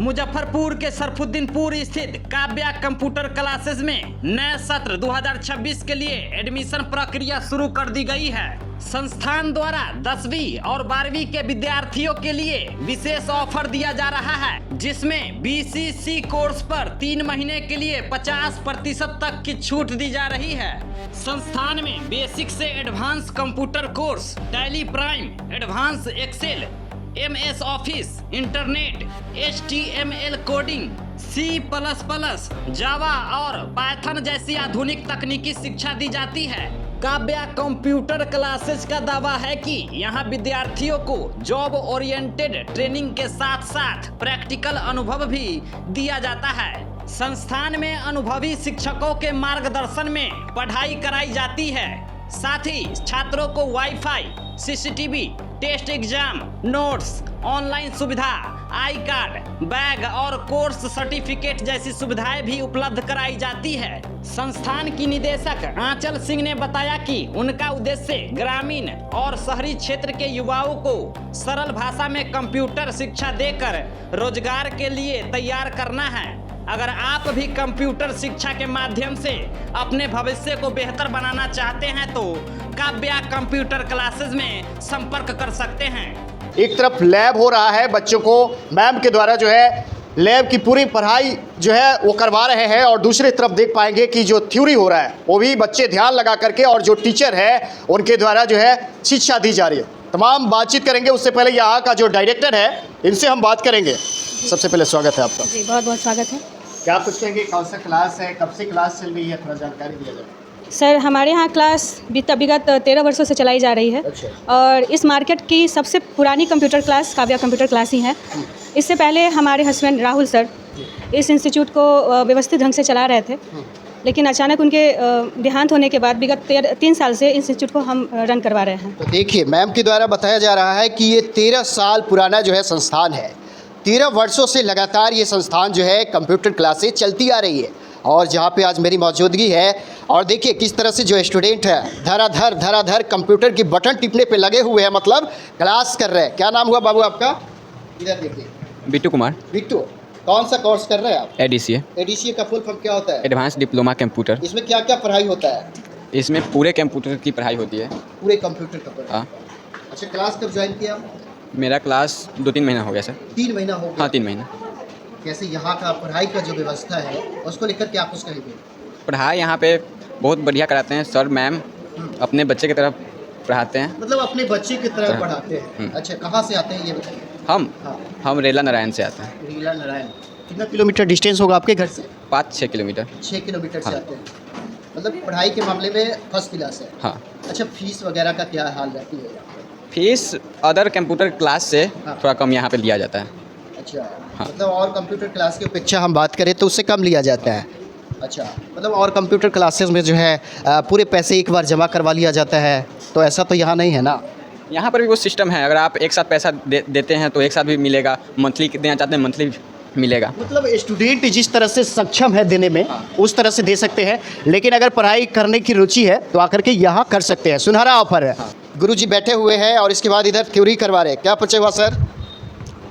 मुजफ्फरपुर के सरफुद्दीनपुर स्थित Kavya computer classes में नए सत्र 2026 के लिए एडमिशन प्रक्रिया शुरू कर दी गई है। संस्थान द्वारा 10वीं और 12वीं के विद्यार्थियों के लिए विशेष ऑफर दिया जा रहा है, जिसमें BCC कोर्स पर 3 महीने के लिए 50% तक की छूट दी जा रही है। संस्थान में बेसिक से advance computer course, Tally Prime, advance Excel, MS Office, internet, HTML coding, C++, Java और पाइथन जैसी आधुनिक तकनीकी शिक्षा दी जाती है। काव्या कंप्यूटर क्लासेस का दावा है कि यहाँ विद्यार्थियों को जॉब ओरिएंटेड ट्रेनिंग के साथ साथ प्रैक्टिकल अनुभव भी दिया जाता है। संस्थान में अनुभवी शिक्षकों के मार्गदर्शन में पढ़ाई कराई जाती है। साथ ही छात्रों को wifi, CCTV, test exam, notes, online सुविधा, आई कार्ड, बैग और कोर्स सर्टिफिकेट जैसी सुविधाएं भी उपलब्ध कराई जाती है। संस्थान की निदेशक आंचल सिंह ने बताया कि उनका उद्देश्य ग्रामीण और शहरी क्षेत्र के युवाओं को सरल भाषा में कंप्यूटर शिक्षा देकर रोजगार के लिए तैयार करना है। अगर आप भी कंप्यूटर शिक्षा के माध्यम से अपने भविष्य को बेहतर बनाना चाहते हैं तो काव्या कंप्यूटर क्लासेस में संपर्क कर सकते हैं। एक तरफ लैब हो रहा है, बच्चों को मैम के द्वारा जो है लैब की पूरी पढ़ाई जो है वो करवा रहे हैं, और दूसरी तरफ देख पाएंगे कि जो थ्योरी हो रहा है वो भी बच्चे ध्यान लगा करके और जो टीचर है उनके द्वारा जो है शिक्षा दी जा रही है। तमाम बातचीत करेंगे, उससे पहले यहाँ का जो डायरेक्टर है इनसे हम बात करेंगे। सबसे पहले स्वागत है आपका। जी बहुत बहुत स्वागत है। क्या आप कुछ कहेंगे, कौन सा क्लास है, कब से क्लास चल रही है, थोड़ा जानकारी दिया जाए। सर हमारे यहाँ क्लास विगत 13 वर्षों से चलाई जा रही है। अच्छा। और इस मार्केट की सबसे पुरानी computer class Kavya computer class ही है। इससे पहले हमारे हस्बैंड राहुल सर इस इंस्टीट्यूट को व्यवस्थित ढंग से चला रहे थे, लेकिन अचानक उनके देहांत होने के बाद विगत 3 साल से इंस्टीट्यूट को हम रन करवा रहे हैं। तो देखिए मैम के द्वारा बताया जा रहा है कि ये 13 साल पुराना जो है संस्थान है। 13 वर्षों से लगातार ये संस्थान जो है कंप्यूटर क्लासेस चलती आ रही है, और जहाँ पे आज मेरी मौजूदगी है, और देखिए किस तरह से जो स्टूडेंट है धराधर कंप्यूटर की बटन टिपने पे लगे हुए हैं, मतलब क्लास कर रहे हैं। क्या नाम हुआ बाबू आपका? इधर देखिए। बिट्टू कुमार। बिट्टू, कौन सा कोर्स कर रहे हैं आप? ADCA। ADCA का फुल फॉर्म क्या होता है? Advance diploma computer. इसमें क्या क्या पढ़ाई होता है? इसमें पूरे कंप्यूटर की पढ़ाई होती है। पूरे कंप्यूटर का पढ़ाई। हाँ। अच्छा, क्लास कब ज्वाइन किया? मेरा क्लास 2-3 महीना हो गया सर। 3 महीना हो गया? हाँ 3 महीना। कैसे यहाँ का पढ़ाई का जो व्यवस्था है उसको लेकर के आप कुछ कहेंगे? पढ़ाई यहाँ पे बहुत बढ़िया कराते हैं सर, मैम अपने बच्चे की तरफ पढ़ाते हैं। मतलब अपने बच्चे की तरह पढ़ाते हैं। अच्छा, कहाँ से आते हैं ये बताइए। हम रेला नारायण से आते हैं। रीला नारायण। कितना किलोमीटर डिस्टेंस होगा आपके घर से? 5-6 किलोमीटर। 6 किलोमीटर से हाँ। आते हैं। मतलब पढ़ाई के मामले में फर्स्ट क्लास है। हाँ। अच्छा, फीस वगैरह का क्या हाल रहती है? फीस अदर कंप्यूटर क्लास से हाँ। थोड़ा कम यहाँ पे लिया जाता है। अच्छा। हाँ। मतलब और कंप्यूटर क्लास की अपेक्षा हम बात करें तो उससे कम लिया जाता है। अच्छा, मतलब और कंप्यूटर क्लासेस में जो है पूरे पैसे एक बार जमा करवा लिया जाता है, तो ऐसा तो यहाँ नहीं है ना? यहाँ पर भी वो सिस्टम है, अगर आप एक साथ पैसा देते हैं तो एक साथ भी मिलेगा, मंथली देना चाहते हैं मंथली मिलेगा। मतलब स्टूडेंट जिस तरह से सक्षम है देने में उस तरह से दे सकते हैं, लेकिन अगर पढ़ाई करने की रुचि है तो आकर के यहाँ कर सकते हैं। सुनहरा ऑफर है। गुरुजी बैठे हुए हैं और इसके बाद इधर थ्योरी करवा रहे हैं। क्या परिचय हुआ सर?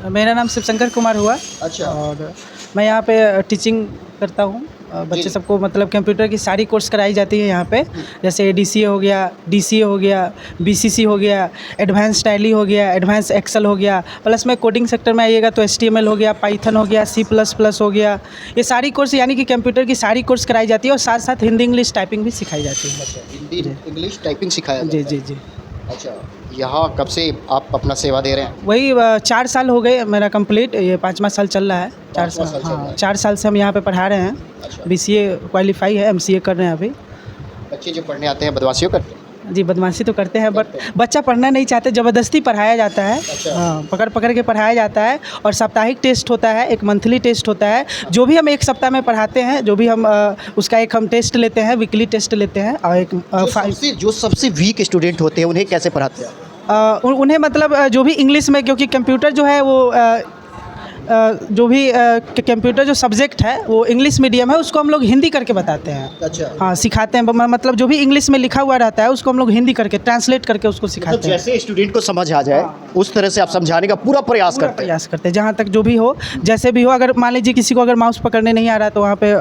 मेरा नाम शिवशंकर कुमार हुआ। अच्छा। और मैं यहाँ पे टीचिंग करता हूँ। बच्चे सबको मतलब कंप्यूटर की सारी कोर्स कराई जाती है यहाँ पे, जैसे ADCA हो गया, DCA हो गया, BCC हो गया, एडवांस टैली हो गया, एडवांस एक्सेल हो गया, प्लस में कोडिंग सेक्टर में आइएगा तो HTML हो गया, पाइथन हो गया, C++ हो गया। ये सारी कोर्स यानी कि कंप्यूटर की सारी कोर्स कराई जाती है, और साथ साथ हिंदी इंग्लिश टाइपिंग भी सिखाई जाती है। हिंदी इंग्लिश टाइपिंग सिखाया जी जाता है। जी जी। अच्छा, यहाँ कब से आप अपना सेवा दे रहे हैं? वही 4 साल हो गए मेरा कंप्लीट, ये 5वां साल चल रहा है। 4 साल, हाँ 4 साल से हम यहाँ पे पढ़ा रहे हैं। अच्छा। BCA क्वालिफाई है, MCA कर रहे हैं अभी। बच्चे जो पढ़ने आते हैं बदमाशियों करते हैं? जी बदमाशी तो करते हैं, बट बच्चा पढ़ना नहीं चाहते, ज़बरदस्ती पढ़ाया जाता है। अच्छा। हाँ, पकड़ के पढ़ाया जाता है, और साप्ताहिक टेस्ट होता है, एक मंथली टेस्ट होता है। जो भी हम एक सप्ताह में पढ़ाते हैं, जो भी हम उसका एक हम टेस्ट लेते हैं, वीकली टेस्ट लेते हैं। और एक जो सबसे वीक स्टूडेंट होते हैं उन्हें कैसे पढ़ाते हैं? उन्हें मतलब जो भी इंग्लिश में, क्योंकि कंप्यूटर जो है वो जो भी कंप्यूटर जो सब्जेक्ट है वो इंग्लिश मीडियम है, उसको हम लोग हिंदी करके बताते हैं। अच्छा। हाँ, सिखाते हैं, मतलब जो भी इंग्लिश में लिखा हुआ रहता है उसको हम लोग हिंदी करके ट्रांसलेट करके उसको तो सिखाते हैं। जैसे स्टूडेंट को समझ आ जाए उस तरह से आप समझाने का पूरा प्रयास करते हैं। प्रयास करते हैं जहाँ तक जो भी हो, जैसे भी हो। अगर मान लीजिए किसी को अगर माउस पकड़ने नहीं आ रहा तो वहाँ पे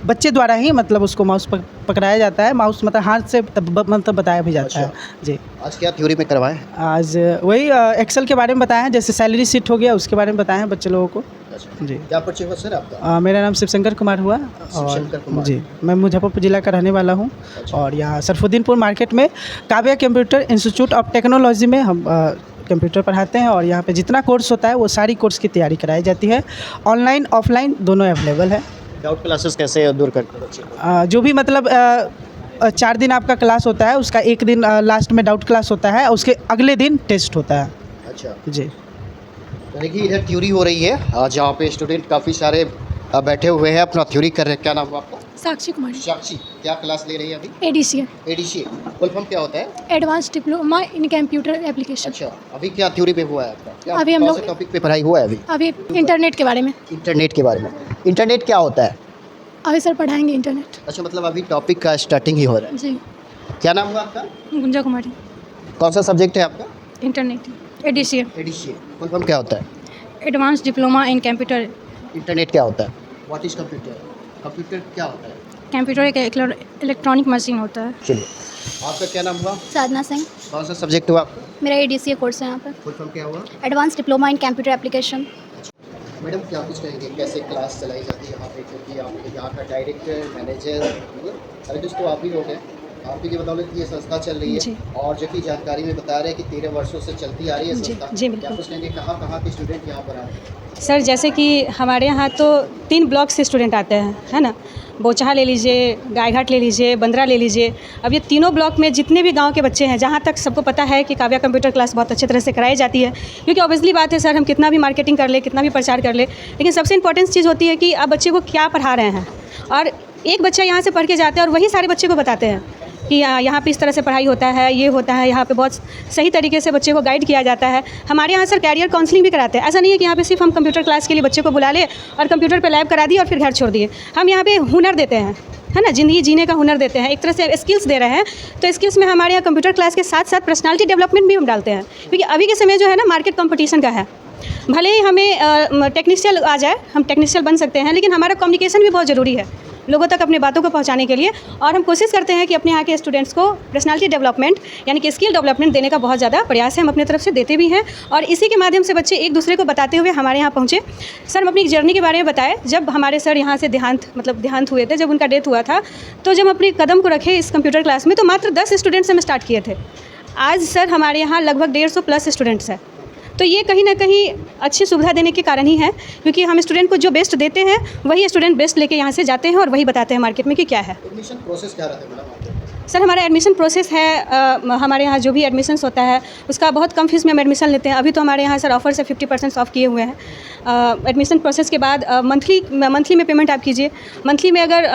बच्चे द्वारा ही मतलब उसको माउस पकड़ाया जाता है, माउस मतलब हाथ से मतलब बताया भी जाता है। जी। आज क्या थ्योरी में करवाएं? आज वही एक्सेल के बारे में बताया है, जैसे सैलरी शीट हो गया उसके बारे में बताया है बच्चे लोगों को। जी। क्या परिचय हुआ सर आपका? मेरा नाम शिवशंकर कुमार हुआ शिवशंकर कुमार। जी, मैं मुजफ्फरपुर जिला का रहने वाला हूँ। और यहाँ सरफुद्दीनपुर मार्केट में Kavya computer institute of technology में हम कंप्यूटर पढ़ाते हैं। और यहाँ पे जितना कोर्स होता है वो सारी कोर्स की तैयारी कराई जाती है, ऑनलाइन ऑफलाइन दोनों अवेलेबल है। डाउट क्लासेस कैसे दूर करते हैं बच्चे को? जो भी मतलब 4 दिन आपका क्लास होता है, उसका एक दिन लास्ट में डाउट क्लास होता है, उसके अगले दिन टेस्ट होता है। अच्छा। जी। यानी कि इधर थ्योरी हो रही है जहाँ पे स्टूडेंट काफ़ी सारे बैठे हुए हैं, अपना थ्योरी कर रहे हैं। क्या नाम है आपका? साक्षी कुमारी। साक्षी, क्या क्लास ले रही है अभी? ADCA ADCA फुल फॉर्म क्या होता है? Advance diploma in computer application. अच्छा, अभी क्या थ्योरी पे हुआ है आपका? क्या अभी हम कौन लोग- से टॉपिक पे पढ़ाई हुआ है अभी? अभी इंटरनेट के बारे में इंटरनेट के बारे में। इंटरनेट क्या होता है? अभी सर पढ़ाएंगे इंटरनेट। अच्छा, मतलब अभी टॉपिक का स्टार्टिंग ही हो रहा है। जी। क्या नाम हुआ आपका? गुंजा कुमारी, कौन सा सब्जेक्ट है आपका? Internet, ADCA, ADCA full form क्या होता है? Advance diploma in computer. Internet क्या होता है? What is computer? कंप्यूटर क्या होता है? कंप्यूटर एक इलेक्ट्रॉनिक मशीन होता है। चलिए, आपका क्या नाम हुआ? साधना सिंह। कौन सा सब्जेक्ट हुआ आपका? मेरा ADCA कोर्स है यहाँ पर, फुल फॉर्म क्या हुआ? Advance diploma in computer application. Madam, क्या कुछ कहेंगे, कैसे क्लास चलाई जाती है यहाँ पे? क्योंकि आप यहाँ का डायरेक्टर, मैनेजर, अरे दोस्तों आप ही लोग हैं, आप ही की बदौलत ये संस्था चल रही जी। है। और जो कि जानकारी में बता रहे हैं कि 13 वर्षों से चलती आ रही है जी, संस्था। जी, बिल्कुल। क्या कुछ कहेंगे, कहाँ के स्टूडेंट यहाँ पर आए हैं? सर, जैसे कि हमारे यहाँ तो 3 ब्लॉक से स्टूडेंट आते हैं, है ना। बोचहा ले लीजिए, गायघाट ले लीजिए, बंदरा ले लीजिए। अब ये तीनों ब्लॉक में जितने भी गांव के बच्चे हैं, जहाँ तक सबको पता है कि काव्या कंप्यूटर क्लास बहुत अच्छे तरह से कराई जाती है। क्योंकि ऑब्वियसली बात है सर, हम कितना भी मार्केटिंग कर ले, कितना भी प्रचार कर ले, लेकिन सबसे इंपॉर्टेंट चीज़ होती है कि आप बच्चे को क्या पढ़ा रहे हैं। और एक बच्चा यहाँ से पढ़ के जाते हैं और वही सारे बच्चे को बताते हैं कि यहाँ पे इस तरह से पढ़ाई होता है, ये होता है, यहाँ पे बहुत सही तरीके से बच्चे को गाइड किया जाता है। हमारे यहाँ सर कैरियर काउंसलिंग भी कराते हैं। ऐसा नहीं है कि यहाँ पे सिर्फ हम कंप्यूटर क्लास के लिए बच्चे को बुला ले और कंप्यूटर पे लैब करा दिए और फिर घर छोड़ दिए। हम यहाँ पे हुनर देते हैं, है ना, ज़िंदगी जीने का हुनर देते हैं, एक तरह से स्किल्स दे रहे हैं। तो स्किल्स में हमारे यहाँ कंप्यूटर क्लास के साथ साथ पर्सनालिटी डेवलपमेंट भी हम डालते हैं। क्योंकि अभी के समय जो है ना, मार्केट कंपटीशन का है। भले ही हमें टेक्नीशियल आ जाए, हम टेक्नीशियल बन सकते हैं, लेकिन हमारा कम्युनिकेशन भी बहुत ज़रूरी है लोगों तक अपनी बातों को पहुंचाने के लिए। और हम कोशिश करते हैं कि अपने यहाँ के स्टूडेंट्स को पर्सनालिटी डेवलपमेंट यानी कि स्किल डेवलपमेंट देने का बहुत ज़्यादा प्रयास है, हम अपनी तरफ से देते भी हैं। और इसी के माध्यम से बच्चे एक दूसरे को बताते हुए हमारे यहाँ पहुँचे। सर, हम अपनी जर्नी के बारे में बताएं। जब हमारे सर यहाँ से देहांत हुए थे, जब उनका डेथ हुआ था, तो जब अपने कदम को रखे इस कंप्यूटर क्लास में, तो मात्र 10 स्टूडेंट्स हम स्टार्ट किए थे। आज सर हमारे यहाँ लगभग 150 प्लस स्टूडेंट्स हैं। तो ये कहीं ना कहीं अच्छी सुविधा देने के कारण ही है, क्योंकि हम स्टूडेंट को जो बेस्ट देते हैं वही स्टूडेंट बेस्ट लेके यहाँ से जाते हैं और वही बताते हैं मार्केट में कि क्या है। एडमिशन प्रोसेस क्या रहता है मैडम आपके? सर, हमारा एडमिशन प्रोसेस है, हमारे यहाँ जो भी एडमिशन्स होता है उसका बहुत कम फीस में हम एडमिशन लेते हैं। अभी तो हमारे यहाँ सर ऑफर से 50% ऑफ किए हुए हैं। एडमिशन प्रोसेस के बाद मंथली में पेमेंट आप कीजिए। मंथली में अगर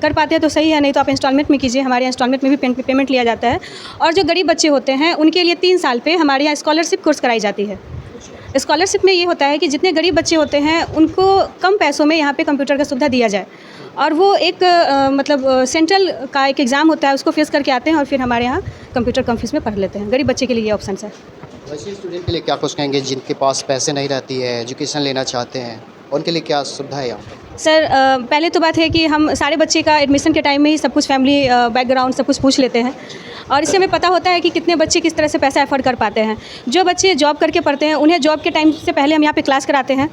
कर पाते हैं तो सही है, नहीं तो आप इंस्टॉलमेंट में कीजिए। हमारे यहाँ इंस्टॉलमेंट में भी पेमेंट लिया जाता है। और जो गरीब बच्चे होते हैं उनके लिए 3 साल पे हमारे यहाँ स्कॉलरशिप कोर्स कराई जाती है। स्कॉलरशिप में ये होता है कि जितने गरीब बच्चे होते हैं उनको कम पैसों में यहाँ पे कंप्यूटर का सुविधा दिया जाए। और वो एक सेंट्रल का एक एग्ज़ाम होता है, उसको फेस करके आते हैं और फिर हमारे यहाँ कंप्यूटर कम फीस में पढ़ लेते हैं। गरीब बच्चे के लिए ये ऑप्शन है। वैसे स्टूडेंट के लिए क्या कुछ कहेंगे जिनके पास पैसे नहीं रहती है, एजुकेशन लेना चाहते हैं, उनके लिए क्या सुविधा है यहाँ पर? सर, पहले तो बात है कि हम सारे बच्चे का एडमिशन के टाइम में ही सब कुछ फैमिली बैकग्राउंड सब कुछ पूछ लेते हैं और इससे हमें पता होता है कि कितने बच्चे किस तरह से पैसा एफर्ड कर पाते हैं। जो बच्चे जॉब करके पढ़ते हैं उन्हें जॉब के टाइम से पहले हम यहाँ पे क्लास कराते हैं।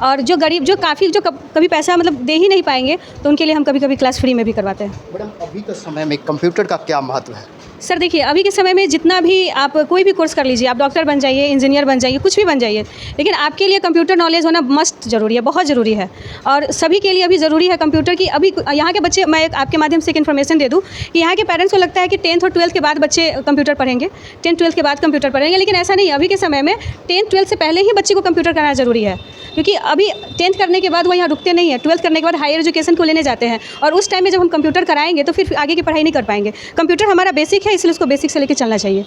और जो गरीब जो कभी पैसा मतलब दे ही नहीं पाएंगे तो उनके लिए हम कभी कभी क्लास फ्री में भी करवाते हैं। मैडम, अभी के समय में कंप्यूटर का क्या महत्व है? सर देखिए, अभी के समय में जितना भी आप कोई भी कोर्स कर लीजिए, आप डॉक्टर बन जाइए, इंजीनियर बन जाइए, कुछ भी बन जाइए, लेकिन आपके लिए कंप्यूटर नॉलेज होना मस्ट ज़रूरी है, बहुत ज़रूरी है। और सभी के लिए अभी ज़रूरी है कंप्यूटर की। अभी यहाँ के बच्चे, मैं आपके माध्यम से एक इन्फॉर्मेशन दे दूँ कि यहाँ के पेरेंट्स को लगता है कि 10th और 12th के बाद बच्चे कंप्यूटर पढ़ेंगे, 10th 12th के बाद कंप्यूटर पढ़ेंगे, लेकिन ऐसा नहीं है। अभी के समय में 10th 12th से पहले ही बच्चे को कंप्यूटर करना ज़रूरी है, क्योंकि अभी 10th करने के बाद वो यहाँ रुकते नहीं है, 12th करने के बाद हायर एजुकेशन को लेने जाते हैं। और उस टाइम में जब हम कंप्यूटर कराएंगे तो फिर आगे की पढ़ाई नहीं कर पाएंगे। कंप्यूटर हमारा बेसिक है, इसलिए उसको बेसिक से लेकर चलना चाहिए।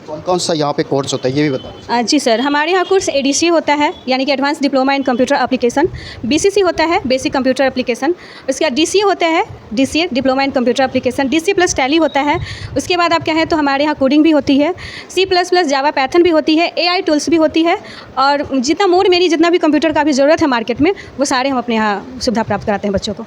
कौन कौन सा यहाँ पे कोर्स होता है ये भी बताओ। जी सर, हमारे यहाँ कोर्स ADCA होता है, यानी कि advance diploma in computer application. BCC होता है, बेसिक कंप्यूटर एप्लीकेशन। उसके बाद DCA होता है, DCA diploma in computer application. DCA plus tally होता है। उसके बाद आप क्या है तो हमारे यहाँ कोडिंग भी होती है, C++, जावा, पाइथन भी होती है, AI टूल्स भी होती है, और जितना मोर मेरी जितना भी कंप्यूटर का भी ज़रूरत है मार्केट में, वो सारे हम अपने यहाँ सुविधा प्राप्त कराते हैं बच्चों को।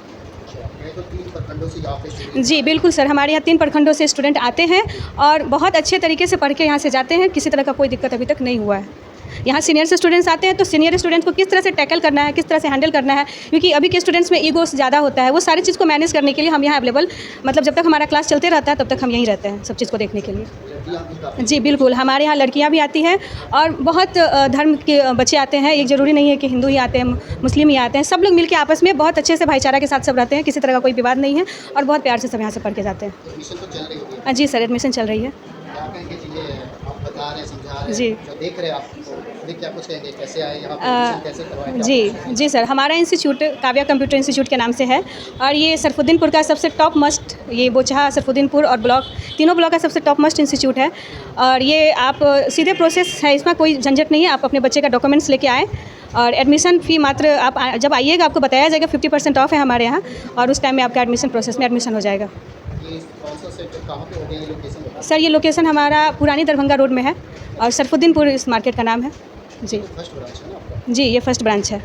जी बिल्कुल सर, हमारे यहाँ 3 प्रखंडों से स्टूडेंट आते हैं और बहुत अच्छे तरीके से पढ़ के यहाँ से जाते हैं। किसी तरह का कोई दिक्कत अभी तक नहीं हुआ है। यहाँ सीनियर से स्टूडेंट्स आते हैं तो सीनियर स्टूडेंट्स को किस तरह से टैकल करना है, किस तरह से हैंडल करना है, क्योंकि अभी के स्टूडेंट्स में ईगो ज़्यादा होता है। वो सारी चीज़ को मैनेज करने के लिए हम यहाँ अवेलेबल, मतलब जब तक हमारा क्लास चलते रहता है तब तक हम यहीं रहते हैं सब चीज़ को देखने के लिए। जी बिल्कुल, हमारे यहाँ लड़कियाँ भी आती हैं और बहुत धर्म के बच्चे आते हैं। एक ज़रूरी नहीं है कि हिंदू ही आते हैं, मुस्लिम ही आते हैं। सब लोग मिलकर आपस में बहुत अच्छे से भाईचारा के साथ सब रहते हैं। किसी तरह का कोई विवाद नहीं है और बहुत प्यार से सब यहाँ से पढ़ के जाते हैं। जी सर, एडमिशन चल रही है। जी देख रहे हैं आप, क्या कुछ कहेंगे, कैसे आए यहाँ पे, कैसे करवाएं? जी सर, हमारा इंस्टीट्यूट काव्या कंप्यूटर इंस्टीट्यूट के नाम से है और ये सरफुद्दीनपुर का सबसे टॉप मस्ट, ये बोचहा, सरफुद्दीनपुर और ब्लॉक, तीनों ब्लॉक का सबसे टॉप मस्ट इंस्टीट्यूट है। और ये आप सीधे प्रोसेस है, इसमें कोई झंझट नहीं है। आप अपने बच्चे का डॉक्यूमेंट्स लेके आएँ और एडमिशन फ़ी मात्र आप जब आइएगा आपको बताया जाएगा। 50% ऑफ है हमारे यहाँ और उस टाइम में आपका एडमिशन प्रोसेस में एडमिशन हो जाएगा। सर ये लोकेशन हमारा पुरानी दरभंगा रोड में है और सरफुद्दीनपुर इस मार्केट का नाम है। जी ये फर्स्ट ब्रांच है।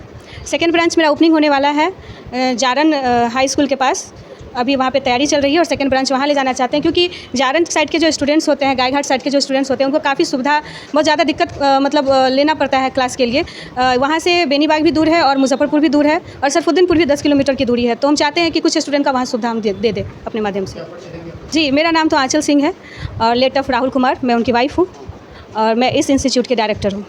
सेकंड ब्रांच मेरा ओपनिंग होने वाला है जारन हाई स्कूल के पास। अभी वहाँ पे तैयारी चल रही है और सेकंड ब्रांच वहाँ ले जाना चाहते हैं, क्योंकि जारन साइड के जो स्टूडेंट्स होते हैं, गायघाट साइड के जो स्टूडेंट्स होते हैं, उनको काफ़ी सुविधा, बहुत ज़्यादा दिक्कत मतलब लेना पड़ता है क्लास के लिए। वहाँ से बेनीबाग भी दूर है और मुजफ्फरपुर भी दूर है और सरफुद्दीनपुर भी 10 किलोमीटर की दूरी है। तो हम चाहते हैं कि कुछ स्टूडेंट का वहाँ सुविधा हम दे दें अपने माध्यम से। जी मेरा नाम तो आंचल सिंह है और लेट ऑफ राहुल कुमार, मैं उनकी वाइफ हूँ और मैं इस इंस्टीट्यूट के डायरेक्टर हूँ।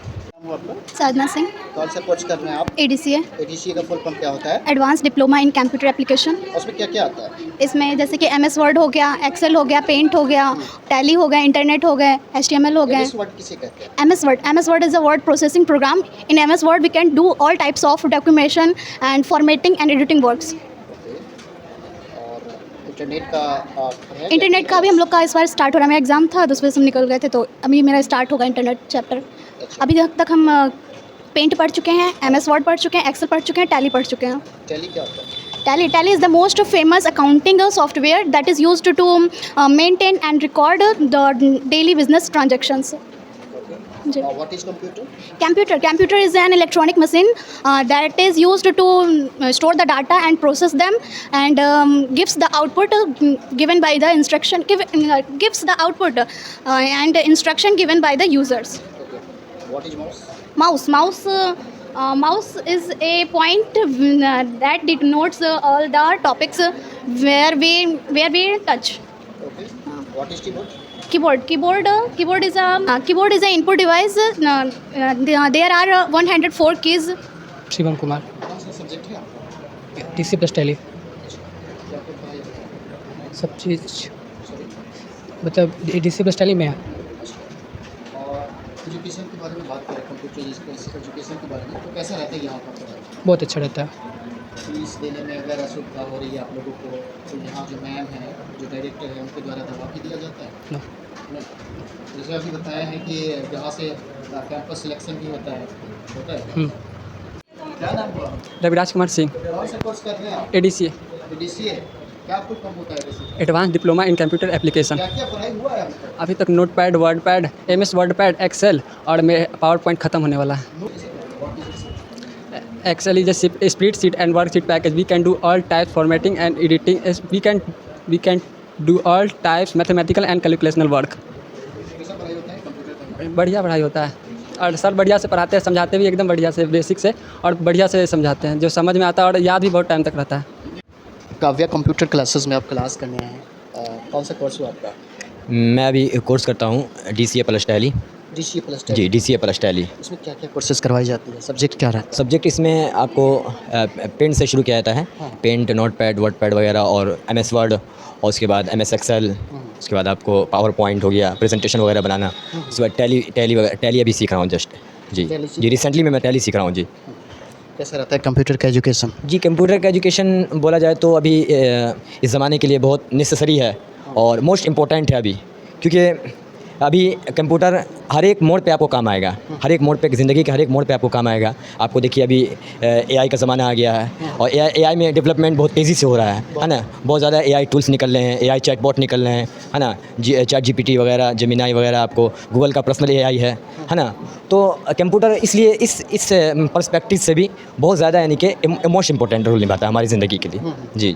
साधना सिंह। कौन सा कोर्स कर रहे हैं आप? ADCA ADCA का फुल फॉर्म क्या होता है? Advance diploma in computer application. उसमें क्या क्या आता है? इसमें जैसे कि MS वर्ड हो गया, एक्सेल हो गया, पेंट हो गया, टैली हो गया, इंटरनेट हो गया, HTML हो गया। MS वर्ड किसे कहते हैं? MS Word is a word processing program. In MS Word we can do all types of documentation and formatting and editing works. Internet का भी हम लोग का इस बार स्टार्ट हो रहा है। मेरा एग्ज़ाम था तो उस वजह से हम निकल गए थे, तो अभी मेरा स्टार्ट होगा इंटरनेट चैप्टर। अभी तक हम पेंट पढ़ चुके हैं, MS वर्ड पढ़ चुके हैं, एक्सेल पढ़ चुके हैं, टैली पढ़ चुके हैं। टैली क्या होता है? Tally is the most famous accounting software that is used to maintain and record the daily business transactions. What is computer? Computer is an electronic machine that is used to store the data and process them and gives the output given by the instruction gives the output and instruction given by the users. Okay. What is mouse? Mouse is a point that denotes all the topics where we touch. Okay. What is keyboard? Keyboard is a input device. There are 104 keys. Shivam Kumar. कौन सा subject है आपका? DC plus tally. क्या कुछ पढ़ाई जाता है? सब चीज़ मतलब DC प्लस टैली में है। और एजुकेशन के बारे में बात करें, कंप्यूटर एजुकेशन के बारे में, तो कैसा रहता है यहाँ पर पढ़ाई? बहुत अच्छा रहता है। फीस देने में अगर असुविधा हो रही है आप लोगों को, तो यहाँ जो मैम है, जो डायरेक्टर है, उनके द्वारा दवा भी दिया जाता है? नो। जैसे अभी बताया है कि यहाँ से कैंपस सिलेक्शन भी होता है। क्या नाम हुआ? रविराज कुमार सिंह। कौन सा कोर्स कर रहे हैं आप? ADCA ADCA क्या कुछ कम होता है वैसे? Advance diploma in computer application. क्या क्या पढ़ाई हुआ है अभी तक Notepad, WordPad, MS WordPad, Excel और मेरे पावर पॉइंट ख़त्म होने वाला है। Excel is a spreadsheet and worksheet package. We can do all types formatting and editing. We can do all types mathematical and calculational work. कैसा पढ़ाई होता है कंप्यूटर का? बढ़िया पढ़ाई होता है और सर बढ़िया से पढ़ाते हैं, समझाते भी एकदम बढ़िया से, बेसिक से और बढ़िया से समझाते हैं, जो समझ में आता है और याद भी बहुत टाइम तक रहता है। काव्या कंप्यूटर क्लासेस में आप क्लास करने आए हैं, कौन सा कोर्स हुआ आपका? मैं अभी कोर्स करता हूँ DCA plus Tally. DCA plus जी DCA प्लस टैली। इसमें क्या क्या कोर्सेज करवाई जाती है? सब्जेक्ट क्या रहता है? सब्जेक्ट इसमें आपको पेंट से शुरू किया जाता है। पेंट, नोटपैड, वर्डपैड वगैरह और MS वर्ड और उसके बाद MS एक्सेल, उसके बाद आपको पावर पॉइंट हो गया, प्रेजेंटेशन वगैरह बनाना। उसके बाद टैली अभी सीख रहा हूँ जस्ट। जी रिसेंटली मैं टैली सीख रहा हूँ। जी कैसा रहता है कंप्यूटर का एजुकेशन? जी कंप्यूटर का एजुकेशन बोला जाए तो अभी इस ज़माने के लिए बहुत नेसेसरी है और मोस्ट इम्पोर्टेंट है अभी, क्योंकि अभी कंप्यूटर हर एक मोड़ पे आपको काम आएगा, हर एक मोड़ पे, ज़िंदगी के हर एक मोड़ पे आपको काम आएगा। आपको देखिए अभी AI का ज़माना आ गया है और AI में डेवलपमेंट बहुत तेज़ी से हो रहा है ना। बहुत ज़्यादा AI टूल्स निकल रहे हैं, AI चैटबॉट निकल रहे हैं, है ना। चैट GPT वगैरह, जेमिनी वगैरह, आपको गूगल का पर्सनल AI है ना। तो कंप्यूटर इसलिए इस पर्सपेक्टिव से भी बहुत ज़्यादा यानी कि मोस्ट इम्पोर्टेंट रोल निभाता है हमारी ज़िंदगी के लिए। जी,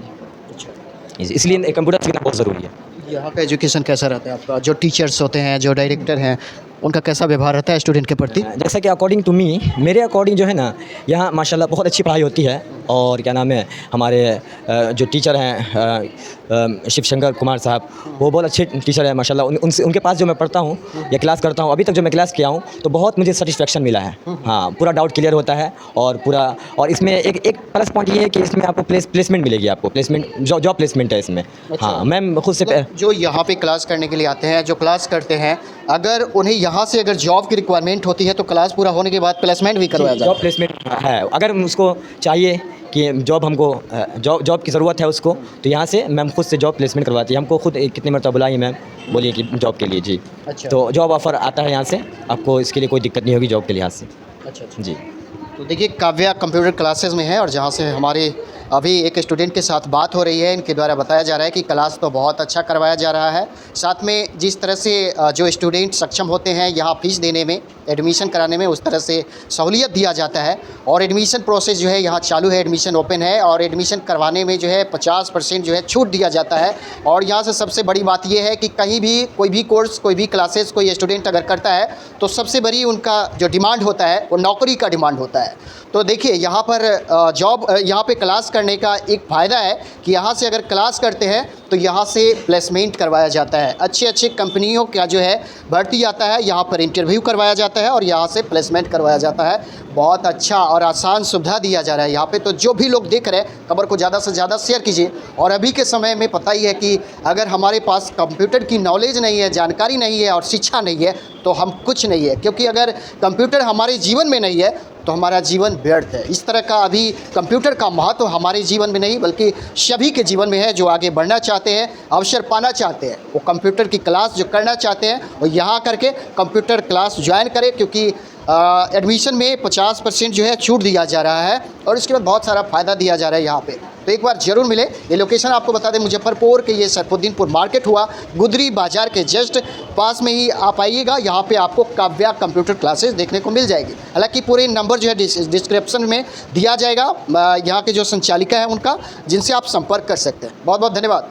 इसलिए कंप्यूटर सीखना बहुत ज़रूरी है। यहाँ का एजुकेशन कैसा रहता है आपका? जो टीचर्स होते हैं, जो डायरेक्टर हैं, उनका कैसा व्यवहार रहता है स्टूडेंट के प्रति? जैसा कि अकॉर्डिंग टू मी, मेरे अकॉर्डिंग जो है ना, यहाँ माशाल्लाह बहुत अच्छी पढ़ाई होती है। और क्या नाम है, हमारे जो टीचर हैं शिव शंकर कुमार साहब, वो बहुत अच्छे टीचर हैं माशाल्लाह। उनसे, उनके पास जो मैं पढ़ता हूँ या क्लास करता हूँ, अभी तक जो मैं क्लास किया हूँ, तो बहुत मुझे सेटिस्फेक्शन मिला है। हाँ, पूरा डाउट क्लियर होता है और इसमें एक प्लस पॉइंट ये है कि इसमें आपको प्लेसमेंट मिलेगी, आपको प्लेसमेंट, जॉब प्लेसमेंट है इसमें। हाँ, मैं खुद से जो यहाँ पे क्लास करने के लिए आते हैं, जो क्लास करते हैं, अगर उन्हें यहाँ से अगर जॉब की रिक्वायरमेंट होती है तो क्लास पूरा होने के बाद प्लेसमेंट भी करवाया जाता है? जॉब प्लेसमेंट है, अगर उसको चाहिए कि जॉब हमको जॉब की ज़रूरत है उसको, तो यहाँ से मैम खुद से जॉब प्लेसमेंट करवाती है। हमको खुद कितनी मरतबा बुलाई मैम, बोलिए कि जॉब के लिए। जी, अच्छा। तो जॉब ऑफ़र आता है यहाँ से, आपको इसके लिए कोई दिक्कत नहीं होगी जॉब के लिहाज से। अच्छा। जी, तो देखिए, काव्या कंप्यूटर क्लासेस में है और जहाँ से हमारे अभी एक स्टूडेंट के साथ बात हो रही है, इनके द्वारा बताया जा रहा है कि क्लास तो बहुत अच्छा करवाया जा रहा है। साथ में जिस तरह से जो स्टूडेंट सक्षम होते हैं यहाँ फ़ीस देने में, एडमिशन कराने में, उस तरह से सहूलियत दिया जाता है। और एडमिशन प्रोसेस जो है यहाँ चालू है, एडमिशन ओपन है और एडमिशन करवाने में जो है 50% जो है छूट दिया जाता है। और यहाँ से सबसे बड़ी बात यह है कि कहीं भी कोई भी कोर्स, कोई भी क्लासेस कोई स्टूडेंट अगर करता है तो सबसे बड़ी उनका जो डिमांड होता है वो नौकरी का डिमांड होता है। तो देखिए, यहाँ पर यहाँ पे क्लास करने का एक फ़ायदा है कि यहाँ से अगर क्लास करते हैं तो यहाँ से प्लेसमेंट करवाया जाता है, अच्छे कंपनियों का जो है भर्ती आता है, यहाँ पर इंटरव्यू करवाया जाता है और यहाँ से प्लेसमेंट करवाया जाता है। बहुत अच्छा और आसान सुविधा दिया जा रहा है यहाँ पे। तो जो भी लोग देख रहे हैं, खबर को ज़्यादा से ज़्यादा शेयर कीजिए। और अभी के समय में पता ही है कि अगर हमारे पास कंप्यूटर की नॉलेज नहीं है, जानकारी नहीं है और शिक्षा नहीं है तो हम कुछ नहीं है, क्योंकि अगर कंप्यूटर हमारे जीवन में नहीं है तो हमारा जीवन व्यर्थ है। इस तरह का अभी कंप्यूटर का महत्व हमारे जीवन में नहीं बल्कि सभी के जीवन में है। जो आगे बढ़ना चाहते हैं, अवसर पाना चाहते हैं, वो कंप्यूटर की क्लास जो करना चाहते हैं वो यहाँ करके कंप्यूटर क्लास ज्वाइन करें, क्योंकि एडमिशन में 50% जो है छूट दिया जा रहा है और इसके बाद बहुत सारा फ़ायदा दिया जा रहा है यहाँ पे। तो एक बार ज़रूर मिले। ये लोकेशन आपको बता दें, मुजफ्फरपुर के ये सरफुद्दीनपुर मार्केट हुआ, गुदरी बाज़ार के जस्ट पास में ही आप आइएगा। यहाँ पे आपको काव्या कंप्यूटर क्लासेस देखने को मिल जाएगी। हालांकि पूरे नंबर जो है डिस्क्रिप्शन में दिया जाएगा, यहाँ के जो संचालिका है उनका, जिनसे आप संपर्क कर सकते हैं। बहुत बहुत धन्यवाद।